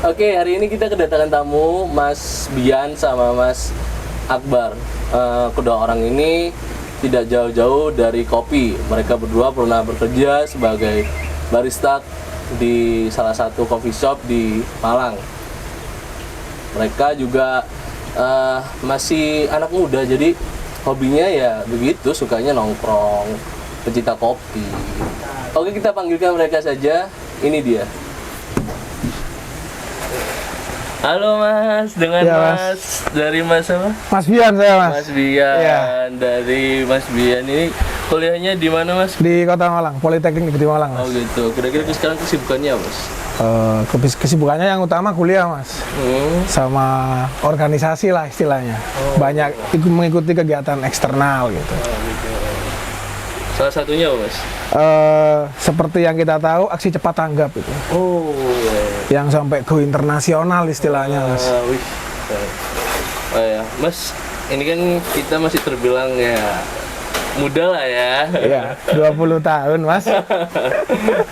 Oke, hari ini kita kedatangan tamu Mas Bian sama Mas Akbar. Kedua orang ini tidak jauh-jauh dari kopi. Mereka berdua pernah bekerja sebagai barista di salah satu coffee shop di Malang. Mereka juga masih anak muda, jadi hobinya ya begitu, sukanya nongkrong, pecinta kopi. Oke, kita panggilkan mereka saja. Ini dia. Halo Mas, dengan Ya, Mas. Dari Mas apa? Mas Bian saya Mas. Mas Bian. Iya. Dari Mas Bian ini kuliahnya di mana Mas? Di Kota Malang, Politeknik Negeri Malang Oh Mas. gitu. Kira-kira sekarang kesibukannya apa, Mas? Kesibukannya yang utama kuliah Mas, sama organisasi lah istilahnya. Banyak mengikuti kegiatan eksternal gitu. Oh, gitu. Salah satunya apa, Mas? Seperti yang kita tahu aksi cepat tanggap itu, Oh, yang sampai go internasional istilahnya Mas. wih. Oh ya, Mas, ini kan kita masih terbilang ya muda lah ya. Iya, 20 tahun Mas.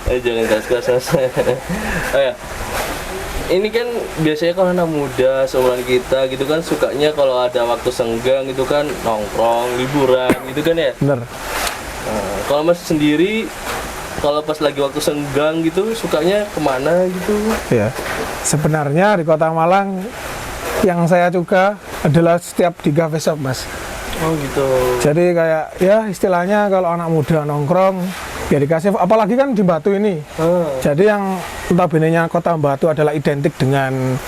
Jangan keras-keras. Oh ya. Ini kan biasanya kalau anak muda seumuran kita gitu kan sukanya kalau ada waktu senggang gitu kan nongkrong, liburan gitu kan ya. Bener. Nah, kalau Mas sendiri kalau pas lagi waktu senggang gitu sukanya kemana gitu? Ya, sebenarnya di Kota Malang yang saya suka adalah setiap di cafe shop Mas. Oh gitu. Jadi kayak ya istilahnya kalau anak muda nongkrong ya dikasih, apalagi kan di Batu ini. Jadi yang notabene-nya Kota Batu adalah identik dengan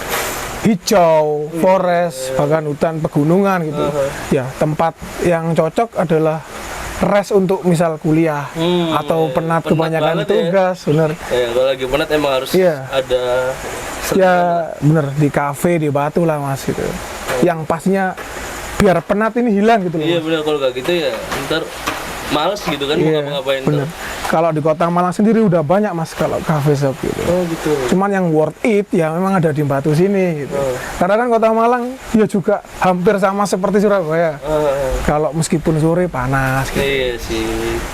hijau, forest, bahkan hutan pegunungan gitu. Ya, tempat yang cocok adalah rest untuk misal kuliah atau penat kebanyakan tugas, bener. Ya, kalau lagi penat emang harus ada ya bener di kafe di Batu lah Mas gitu. Yang pastinya biar penat ini hilang gitu loh. Iya benar, kalau kayak gitu ya ntar males gitu kan mau ngapa-ngapain. Bener. Kalau di Kota Malang sendiri udah banyak Mas kalau cafe shop gitu. Oh gitu. Cuman yang worth it ya memang ada di Batu sini gitu. Karena kan Kota Malang ya juga hampir sama seperti Surabaya. Kalau meskipun sore panas gitu. Iya sih.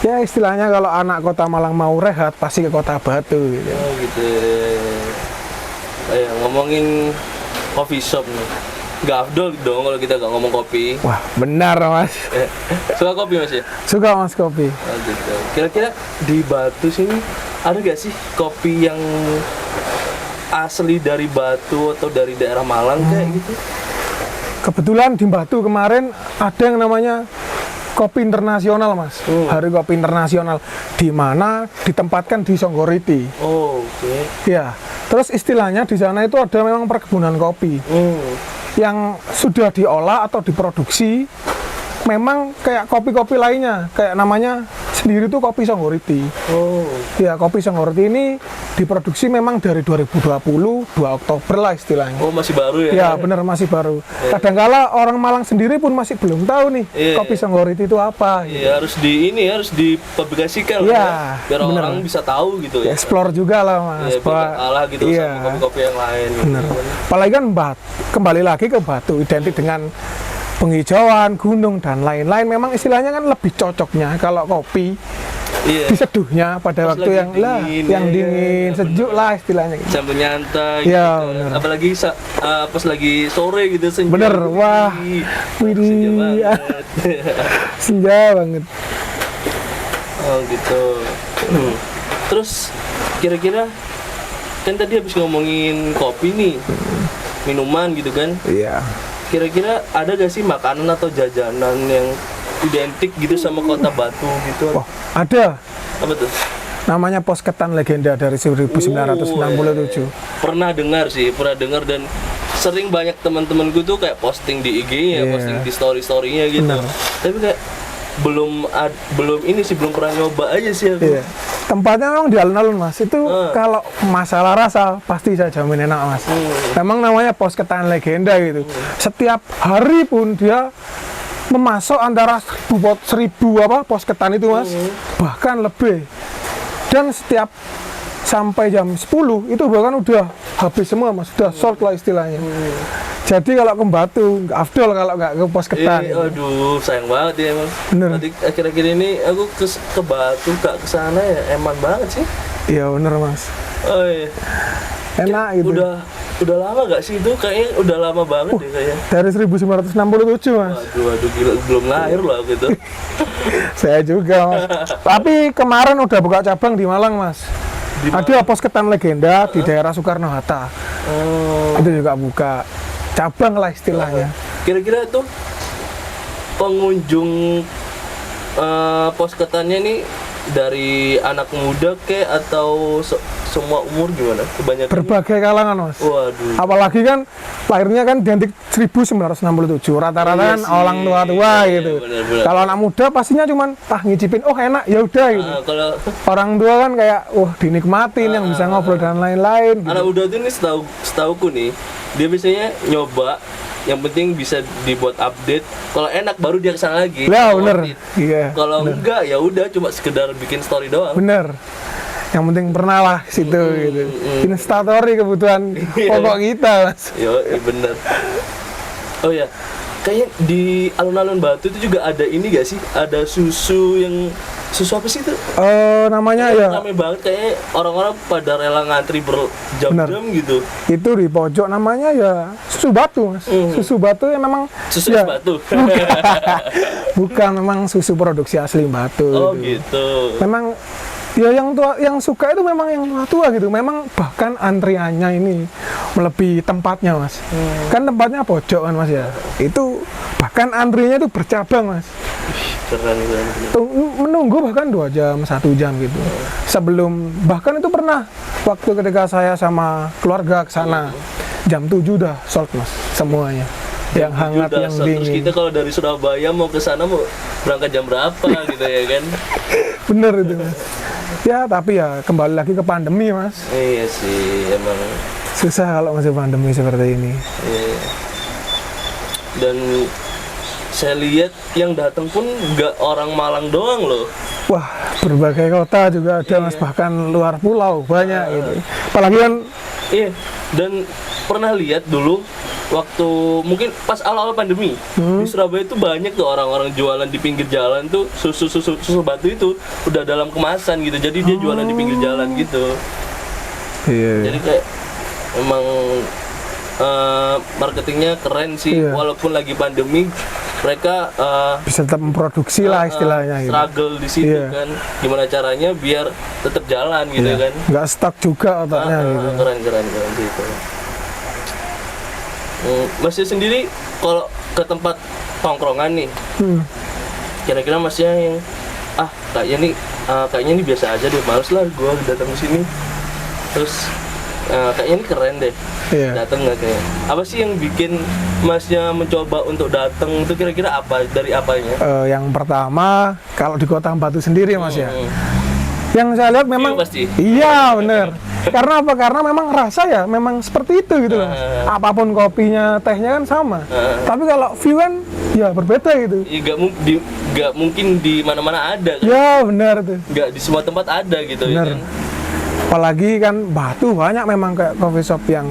Ya istilahnya kalau anak Kota Malang mau rehat pasti ke Kota Batu gitu. Oh gitu. Ngomongin coffee shop nih. Gak afdol dong kalau kita gak ngomong kopi. Wah benar Mas. Suka kopi Mas ya? Suka Mas kopi. Oh gitu. Kira-kira di Batu sini ada gak sih kopi yang asli dari Batu atau dari daerah Malang kayak gitu? Kebetulan di Batu kemarin ada yang namanya kopi internasional Mas. Hari kopi internasional di mana ditempatkan di Songgoriti. Oh oke. Ya. Terus istilahnya di sana itu ada memang perkebunan kopi. Yang sudah diolah atau diproduksi memang kayak kopi-kopi lainnya, kayak namanya sendiri tuh kopi Songgoriti. Ya, kopi Songgoriti ini diproduksi memang dari 2020, 2 Oktober lah istilahnya. Oh, masih baru ya? Ya, benar masih baru. Kadangkala orang Malang sendiri pun masih belum tahu nih kopi Songgoriti itu apa. Iya, harus dipublikasikan ya, biar orang bisa tahu gitu ya. Explore juga lah Mas. Ya, biar kalah gitu sama kopi-kopi yang lain. Bener. Gitu. Apalagi kan kembali lagi ke Batu, identik dengan penghijauan, gunung dan lain-lain. Memang istilahnya kan lebih cocoknya kalau kopi diseduhnya pada waktu yang dingin, sejuk lah istilahnya. Sambil nyantai. Ya, gitu. Apalagi pas lagi sore gitu senja. Bener, wah, senja banget. Senja banget. Oh gitu. Terus kira-kira kan tadi habis ngomongin kopi nih, minuman gitu kan? Iya. Kira-kira ada gak sih makanan atau jajanan yang identik gitu sama Kota Batu gitu? Oh, ada. Apa tuh? Namanya pos ketan legenda dari 1967. Pernah dengar dan sering banyak teman-temanku tuh kayak posting di IG-nya, posting di story-storynya gitu. Tapi kayak belum pernah nyoba aja sih aku. Iya. Tempatnya memang di alun-alun Mas. Itu kalau masalah rasa pasti saya jamin enak Mas. Memang namanya pos ketan legenda gitu. Setiap hari pun dia memasok antara 1000 pos ketan itu Mas. Bahkan lebih. Dan setiap sampai jam 10 itu bahkan udah habis semua Mas. Sudah sold lah istilahnya. Jadi kalau ke Batu nggak afdol kalau nggak ke pos ketan. Aduh, sayang banget ya emang. Bener. Nanti akhir-akhir ini aku ke Batu, gak ke sana ya, eman banget sih. Iya bener Mas. Oh iya. enak gitu. Udah lama gak sih itu? Kayaknya udah lama banget deh kayaknya. Dari 1967 mas. Waduh gila, belum lahir loh aku itu. Saya juga mas. Tapi kemarin udah buka cabang di Malang mas. Ada pos ketan legenda di daerah Soekarno Hatta. Itu juga buka cabang lah istilahnya. Kira-kira tuh pengunjung pos ketannya nih dari anak muda atau semua umur gimana? Kebanyakan Berbagai kalangan mas. Waduh. Apalagi kan lahirnya kan identik 1967. Rata-rata Iya kan sih. orang tua-tua Iya, gitu. benar-benar. Kalau anak muda pastinya cuman ngicipin oh enak ya udah gitu. Kalau Orang tua kan kayak wah dinikmatin yang bisa ngobrol dan lain-lain gitu. anak muda tuh nih setauku nih, dia biasanya nyoba yang penting bisa dibuat update. Kalau enak baru dia kesana lagi. Ya bener. Iya. Kalau enggak ya udah cuma sekedar bikin story doang. Bener. Yang penting pernah lah situ gitu. Instastory kebutuhan pokok kita mas. Yo, bener. Oh ya, kayaknya di alun-alun Batu itu juga ada ini gak sih? Ada susu apa sih itu? Namanya ya Rame banget kayaknya orang-orang pada rela ngantri berjam-jam gitu. itu di pojok namanya ya susu batu mas. Susu batu yang memang Susu ya, es batu. bukan memang susu produksi asli Batu. Oh gitu. gitu. Memang ya yang tua yang suka itu memang yang tua gitu. Memang bahkan antriannya ini melebihi tempatnya mas. Kan tempatnya pojok kan mas ya. Itu bahkan antrinya itu bercabang mas. Keren. Menunggu bahkan 2 jam 1 jam gitu. Sebelum bahkan itu pernah waktu ketika saya sama keluarga ke sana jam 7 udah sold mas semuanya. Yang hangat yang Terus dingin. kita kalau dari Surabaya mau ke sana mau berangkat jam berapa gitu ya kan? Bener itu mas. Ya tapi ya kembali lagi ke pandemi mas. Iya sih emang. Susah kalau masih pandemi seperti ini. Iya. Dan saya lihat yang datang pun nggak orang Malang doang loh. Wah, berbagai kota juga ada mas, bahkan luar pulau banyak gitu. Apalagi kan Iya. Dan pernah lihat dulu waktu mungkin pas awal-awal pandemi di Surabaya itu banyak tuh orang-orang jualan di pinggir jalan tuh susu batu itu udah dalam kemasan gitu. Jadi dia jualan di pinggir jalan gitu. Jadi kayak emang marketingnya keren sih. Iya. Walaupun lagi pandemi mereka bisa tetap memproduksi lah istilahnya gitu. struggle di situ Iya. kan. Gimana caranya biar tetap jalan gitu Iya. kan. Nggak stuck juga otaknya gitu. Keren gitu. Masnya sendiri kalau ke tempat tongkrongan nih, kira-kira masnya yang kayaknya ini biasa aja deh, males lah gue datang ke sini. Terus kayaknya ini keren deh, Iya. datang nggak kayak? Apa sih yang bikin masnya mencoba untuk datang itu kira-kira apa dari apanya? Yang pertama kalau di Kota Batu sendiri mas ya. Yang saya lihat memang View pasti. iya bener. Karena apa? Karena memang rasa ya memang seperti itu gitu loh. Apapun kopinya, tehnya kan sama. Tapi kalau view kan ya berbeda gitu. Ya, nggak mungkin di mana-mana ada kan? Ya benar tuh. Nggak di semua tempat ada gitu ya Bener. kan? Apalagi kan Batu banyak memang kayak coffee shop yang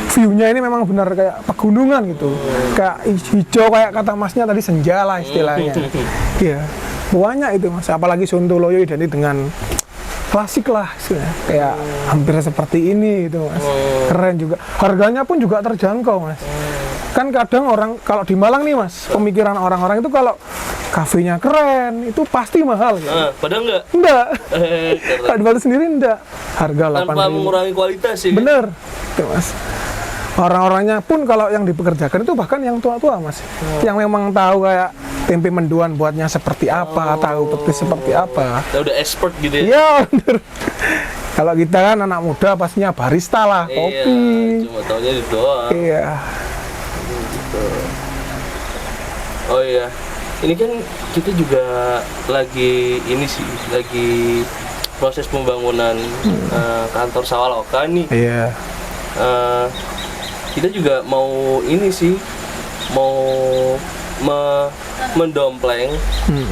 view-nya ini memang benar kayak pegunungan gitu. Kayak hijau kayak kata masnya tadi senja lah istilahnya. Iya. Banyak itu mas. Apalagi Sontoloyo identik dengan klasik lah istilahnya. Kayak hampir seperti ini gitu mas. Keren juga. Harganya pun juga terjangkau mas. Kan kadang orang kalau di Malang nih mas, pemikiran orang-orang itu kalau kafenya keren itu pasti mahal gitu. Padahal Enggak. keren. Kalau di Batu sendiri enggak. Harga 8.000. Tanpa mengurangi kualitas sih. Bener, itu mas. Orang-orangnya pun kalau yang dipekerjakan itu bahkan yang tua-tua mas, yang memang tahu kayak tempe mendoan buatnya seperti apa, tahu petis seperti apa. Ya udah expert gitu ya. Iya bener. Kalau kita kan anak muda pastinya barista lah, kopi. Iya, cuma taunya itu doang. Iya. Oh iya, ini kan kita juga lagi proses pembangunan kantor Sawaloka nih. Iya. Kita juga mau ini sih, mau mendompleng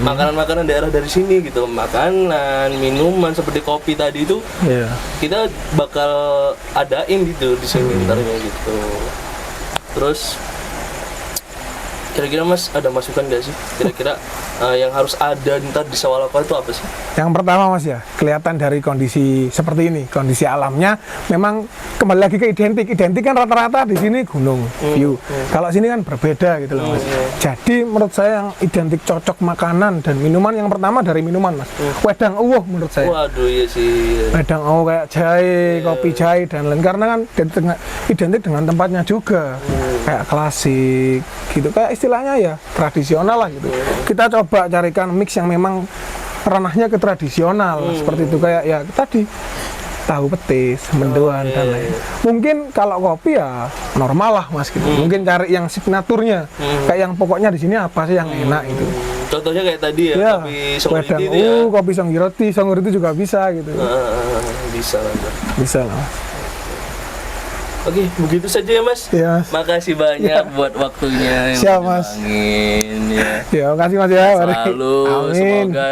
makanan-makanan daerah dari sini gitu, makanan, minuman seperti kopi tadi itu Iya. kita bakal adain gitu di sini ntarnya gitu. Terus Kira-kira Mas ada masukan nggak sih? Kira-kira yang harus ada ntar di sawah lokal itu apa sih? Yang pertama Mas ya, kelihatan dari kondisi seperti ini, kondisi alamnya memang kembali lagi ke identik. Identik kan rata-rata di sini gunung, view. Kalau sini kan berbeda gitu loh Mas. Jadi menurut saya yang identik cocok makanan dan minuman yang pertama dari minuman Mas. Wedang uwuh menurut saya. Waduh iya sih. Wedang uwuh kayak jahe, kopi jahe dan lain karena kan identik dengan tempatnya juga. Kayak klasik gitu, kayak istilahnya ya tradisional lah gitu. Kita coba carikan mix yang memang ranahnya ke tradisional seperti itu, kayak ya tadi tahu petis, mendoan dan lain. Mungkin kalau kopi ya normal lah Mas gitu. Mungkin cari yang signaturnya, kayak yang pokoknya di sini apa sih yang enak gitu. Contohnya kayak tadi ya, Ya, kopi Songgoriti wedang itu ya. kopi Songgoriti juga bisa gitu. Bisa lah. Bisa lah Mas. Oke, begitu saja ya Mas. Ya, Mas. Makasih banyak buat waktunya yang Siap, udah Mas. luangin, ya. Ya, makasih Mas ya. Mari. Selalu Amin. semoga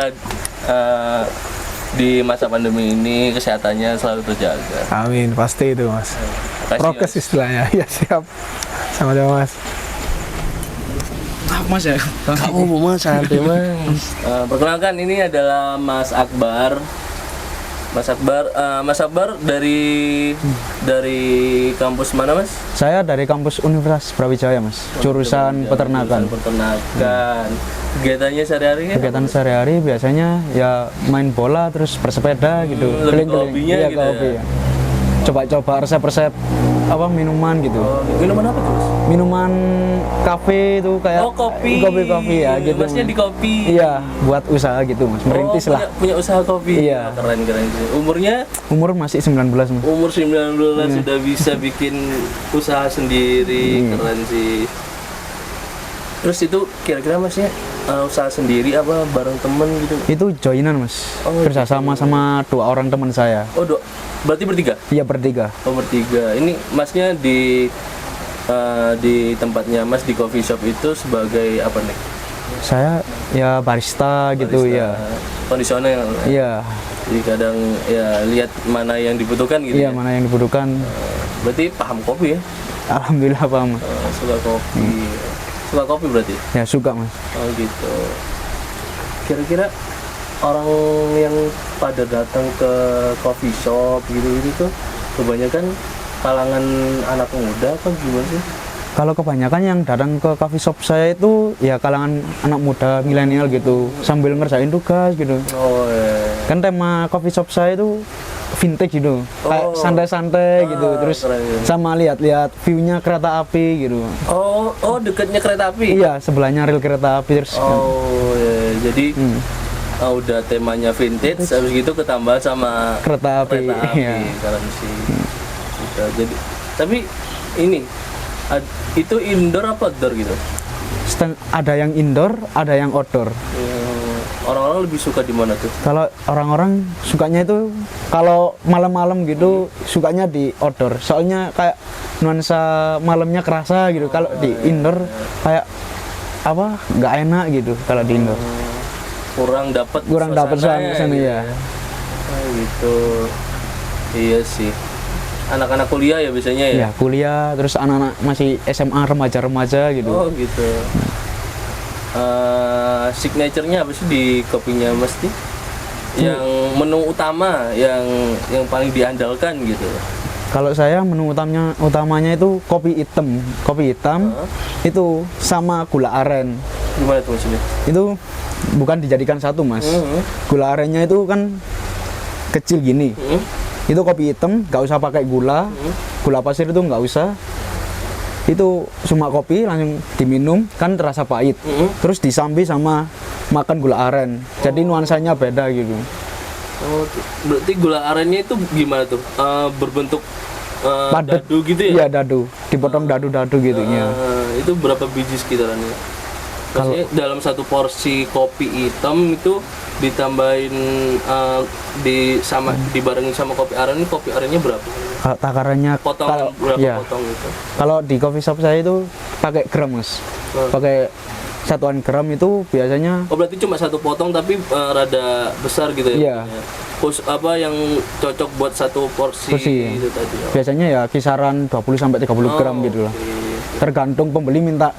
di masa pandemi ini kesehatannya selalu terjaga. Amin, pasti itu Mas. Makasih, Prokes Mas. istilahnya. Ya, siap. Sama-sama Mas. Mas ya? Kamu mau santai Mas. Perkenalkan ini adalah Mas Akbar. Mas Akbar dari kampus mana Mas? Saya dari kampus Universitas Brawijaya Mas, jurusan peternakan. Peternakan. Kegiatannya sehari-hari ya? Kegiatan sehari-hari biasanya ya main bola terus bersepeda gitu. lebih ke hobinya Iya, gitu ke ya? hobi ya. Coba-coba resep-resep apa minuman gitu. Minuman apa tuh Mas? Minuman kafe itu kayak Kopi. kopi ya gitu. Masnya di kopi. Iya, buat usaha gitu Mas, merintis lah. Punya usaha kopi. Iya. Keren. Umurnya Umur masih 19 Mas. umur 19 sudah bisa bikin usaha sendiri. Keren sih. Terus itu kira-kira Masnya usaha sendiri apa bareng temen gitu? Itu joinan Mas. Oh, Bersama sama 2 orang teman saya. Oh, berarti bertiga? Iya, bertiga. Oh, bertiga. Ini Masnya di tempatnya Mas di coffee shop itu sebagai apa nih? Saya ya barista gitu ya. Kondisional. Iya. Jadi kadang ya lihat mana yang dibutuhkan gitu Iya, ya. mana yang dibutuhkan. Berarti paham kopi ya? Alhamdulillah paham. Suka kopi. Suka kopi berarti? Ya suka Mas. Oh gitu. Kira-kira orang yang pada datang ke coffee shop gitu tuh kebanyakan kalangan anak muda apa gimana sih? Kalau kebanyakan yang datang ke coffee shop saya itu ya kalangan anak muda milenial gitu, sambil ngerjain tugas gitu. Oh iya. Kan tema coffee shop saya itu vintage gitu, kayak Oh. santai-santai gitu. Terus keren, keren. sama lihat-lihat view-nya kereta api gitu. Oh dekatnya kereta api. Iya, sebelahnya rel kereta api terus. Oh iya. Jadi udah temanya vintage, habis gitu ketambah sama Kereta api. Iya. Keren sih. Gitu. Jadi tapi ini itu indoor apa outdoor gitu? Ada yang indoor, ada yang outdoor. Orang-orang lebih suka di mana tuh? Kalau orang-orang sukanya itu kalau malam-malam gitu sukanya di outdoor. Soalnya kayak nuansa malamnya kerasa gitu. Kalau di indoor kayak apa? Nggak enak gitu kalau di indoor. Kurang dapat Suasana ya. Oh, gitu. Iya sih. Anak-anak kuliah ya biasanya ya? Ya, kuliah terus anak-anak masih SMA remaja-remaja gitu. Oh gitu. Signaturenya apa sih di kopinya Mas nih? Yang menu utama yang paling diandalkan gitu. Kalau saya menu utamanya itu kopi hitam. Kopi hitam itu sama gula aren. Gimana tuh maksudnya? Itu bukan dijadikan satu Mas. Gula arennya itu kan kecil gini. Itu kopi hitam, nggak usah pakai gula. Gula pasir itu nggak usah. Itu cuma kopi langsung diminum kan terasa pahit. Terus disambi sama makan gula aren. Jadi nuansanya beda gitu. Oh, berarti gula arennya itu gimana tuh? Berbentuk Padat dadu gitu ya? Iya, dadu. Dipotong dadu-dadu gitu ya. Itu berapa biji sekitarannya? Maksudnya dalam satu porsi kopi hitam itu ditambahin dibarengin sama kopi arennya berapa? Kalau takarannya Potong berapa ya, potong gitu? kalau di coffee shop saya itu pakai gram Mas. Pakai satuan gram itu biasanya Oh berarti cuma satu potong tapi rada besar gitu ya? Iya. Apa yang cocok buat satu porsi, Porsi. itu tadi? biasanya ya kisaran 20 sampai 30 gram gitu lah. Oke. Tergantung pembeli minta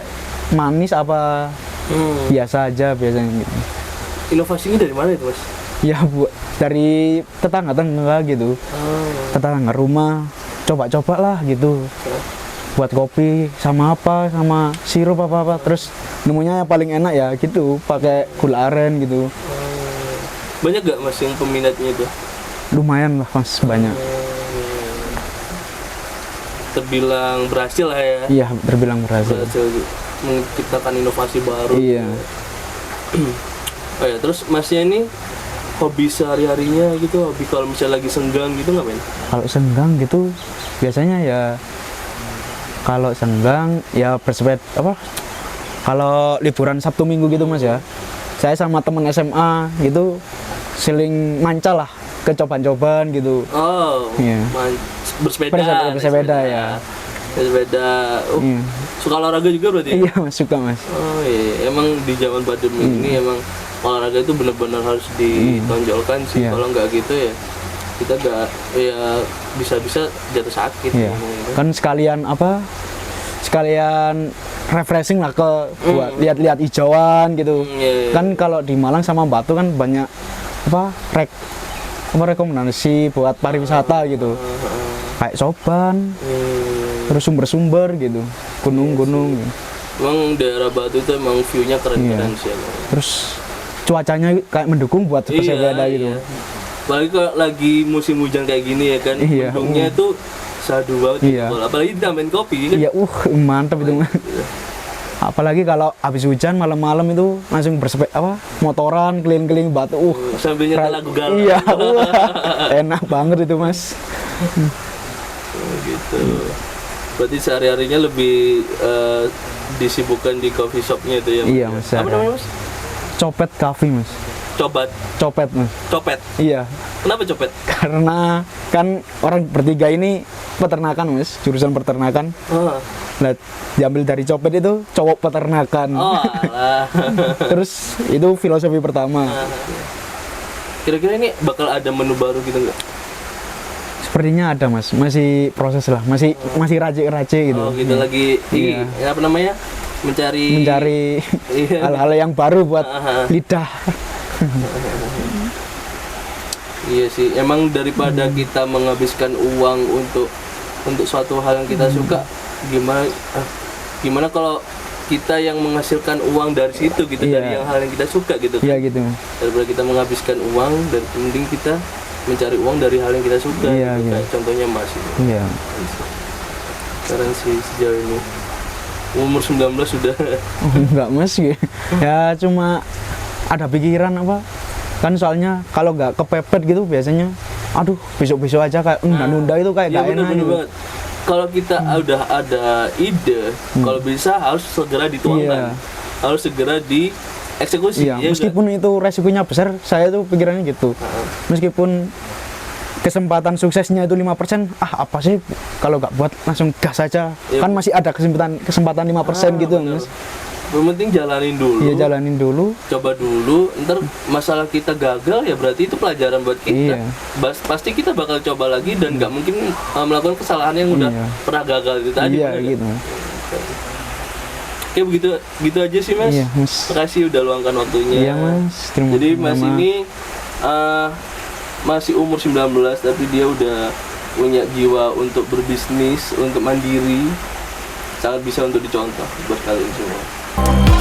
manis apa biasa aja biasanya gitu. Inovasinya dari mana itu, Mas? Ya buat dari tetangga-tetangga gitu. Tetangga rumah coba-coba lah gitu. Buat kopi sama apa, sama sirup apa-apa, terus nemunya yang paling enak ya gitu, pakai gula aren gitu. Banyak gak Mas yang peminatnya itu? Lumayan lah Mas, banyak. Terbilang berhasil lah ya. Iya, terbilang berhasil. Berhasil menciptakan inovasi baru. Iya. Oh ya, terus Masnya ini hobi sehari-harinya gitu, hobi kalau misalnya lagi senggang gitu nggak, men? Kalau senggang gitu biasanya ya kalau senggang ya bersepeda apa? Kalau liburan Sabtu Minggu gitu Mas ya. Saya sama temen SMA gitu seling manca lah ke cobaan-cobaan gitu. Oh, Iya. Bersepeda. Bersepeda ya. Bersepeda. Iya. Suka olahraga juga berarti? Iya Mas, suka Mas. Oh iya, emang di zaman pandemi ini emang olahraga itu benar-benar harus ditonjolkan sih. Iya. Kalau nggak gitu ya kita nggak ya bisa-bisa jatuh sakit. Iya. Gitu. Kan sekalian apa? Sekalian refreshing lah ke buat lihat-lihat hijauan gitu. Iya. Kan kalau di Malang sama Batu kan banyak apa? Rekomendasi buat pariwisata gitu. Kayak Soban, terus sumber-sumber gitu, gunung-gunung. Emang daerah Batu itu emang view-nya keren-keren Iya. sih emang. Terus cuacanya kayak mendukung buat bersepeda gitu. Iya. Apalagi kalau lagi musim hujan kayak gini ya kan, Iya, mendungnya itu sadu banget Iya. gitu. Apalagi ditambahin kopi kan. Iya, mantap itu. Apalagi kalau habis hujan malam-malam itu langsung motoran keliling-keliling Batu. Sambil nyetel lagu galau. Iya, enak banget itu Mas. Oh, gitu. Berarti sehari-harinya lebih disibukkan di coffee shopnya itu ya? Mas? Iya, Mas. Apa namanya Mas? Copet Cafe Mas. Copet Mas. Copet. Iya. Kenapa copet? Karena kan orang bertiga ini peternakan Mas, jurusan peternakan. Oh, Nah, diambil dari copet itu cowok peternakan. oh alah. Terus itu filosofi pertama. Kira-kira ini bakal ada menu baru gitu nggak? Sepertinya ada Mas, masih proses lah, masih racik-racik gitu. Oh gitu lagi Iya. apa namanya? Mencari Iya. hal-hal yang baru buat lidah. Iya sih, emang daripada kita menghabiskan uang untuk suatu hal yang kita suka, gimana kalau kita yang menghasilkan uang dari situ gitu, Iya. dari hal yang kita suka gitu kan. Iya gitu. Daripada kita menghabiskan uang, dan mending kita mencari uang dari hal yang kita suka. Iya, gitu. iya. Kayak contohnya Mas ini. Iya. Keren sih sejauh ini. Umur 19 sudah. Enggak Mas, ya cuma ada pikiran apa? Kan soalnya kalau nggak kepepet gitu biasanya, aduh besok-besok aja kayak nunda-nunda itu kayak Iya nggak enak bener gitu. banget. Kalau kita udah ada ide, kalau bisa harus segera dituangkan, Iya. harus segera dieksekusi. Iya, ya meskipun itu resikonya besar, saya tuh pikirannya gitu. Meskipun kesempatan suksesnya itu 5%, apa sih kalau nggak buat langsung gas aja. Iya. Kan masih ada kesempatan 5% gitu, bener. Mas. Yang penting jalanin dulu. Iya, jalanin dulu. Coba dulu, ntar masalah kita gagal ya berarti itu pelajaran buat kita. Iya. Pasti kita bakal coba lagi dan nggak mungkin melakukan kesalahan yang udah Iya. pernah gagal itu tadi. Iya, bener nggak? gitu. Oke begitu aja sih Mas. Iya, Mas. Makasih udah luangkan waktunya. Iya, Mas. Terima Jadi Mas kasih. ini masih umur 19 tapi dia udah punya jiwa untuk berbisnis, untuk mandiri. Sangat bisa untuk dicontoh buat kalian semua.